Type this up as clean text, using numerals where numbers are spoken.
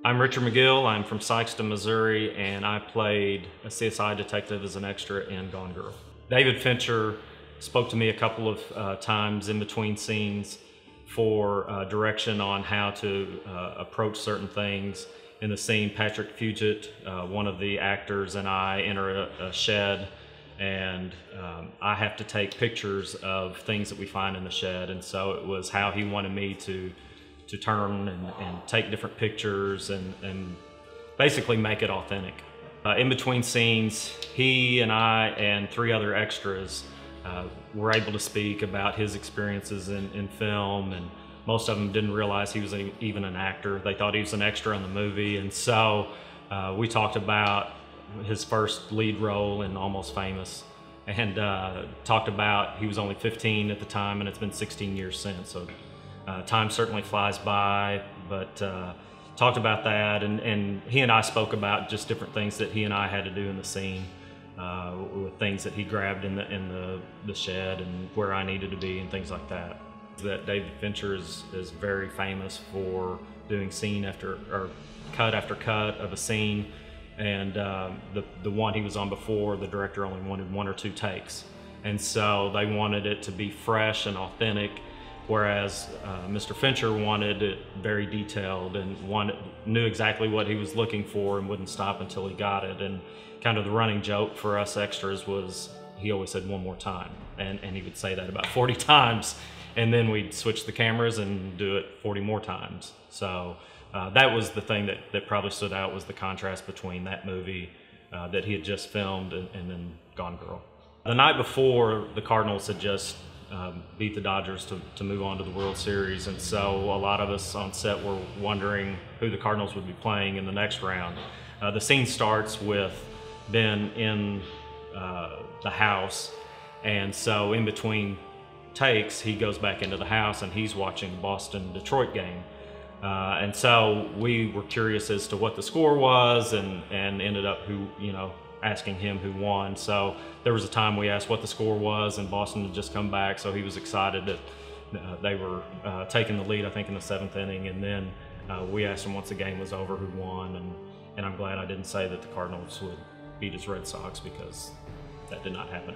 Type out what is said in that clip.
I'm Richard McGill. I'm from Sykeston, Missouri, and I played a CSI detective as an extra in Gone Girl. David Fincher spoke to me a couple of times in between scenes for direction on how to approach certain things. In the scene, Patrick Fugit, one of the actors, and I enter a shed, and I have to take pictures of things that we find in the shed, and so it was how he wanted me to turn and take different pictures and basically make it authentic. In between scenes, he and I and 3 other extras were able to speak about his experiences in film, and most of them didn't realize he was even an actor. They thought he was an extra in the movie, and so we talked about his first lead role in Almost Famous, and talked about he was only 15 at the time, and it's been 16 years since. So time certainly flies by, but talked about that, and he and I spoke about just different things that he and I had to do in the scene, with things that he grabbed in the shed and where I needed to be and things like that. That David Fincher is very famous for doing scene or cut after cut of a scene, and the one he was on before, the director only wanted 1 or 2 takes, and so they wanted it to be fresh and authentic, whereas Mr. Fincher wanted it very detailed and knew exactly what he was looking for and wouldn't stop until he got it. And kind of the running joke for us extras was he always said 1 more time, and he would say that about 40 times, and then we'd switch the cameras and do it 40 more times. So that was the thing that probably stood out, was the contrast between that movie that he had just filmed and then Gone Girl. The night before, the Cardinals had just beat the Dodgers to move on to the World Series, and so a lot of us on set were wondering who the Cardinals would be playing in the next round. The scene starts with Ben in the house, and so in between takes he goes back into the house and he's watching the Boston-Detroit game, and so we were curious as to what the score was, and ended up asking him who won. So there was a time we asked what the score was, and Boston had just come back, so he was excited that they were taking the lead, I think, in the 7th inning, and then we asked him once the game was over who won, and I'm glad I didn't say that the Cardinals would beat his Red Sox, because that did not happen.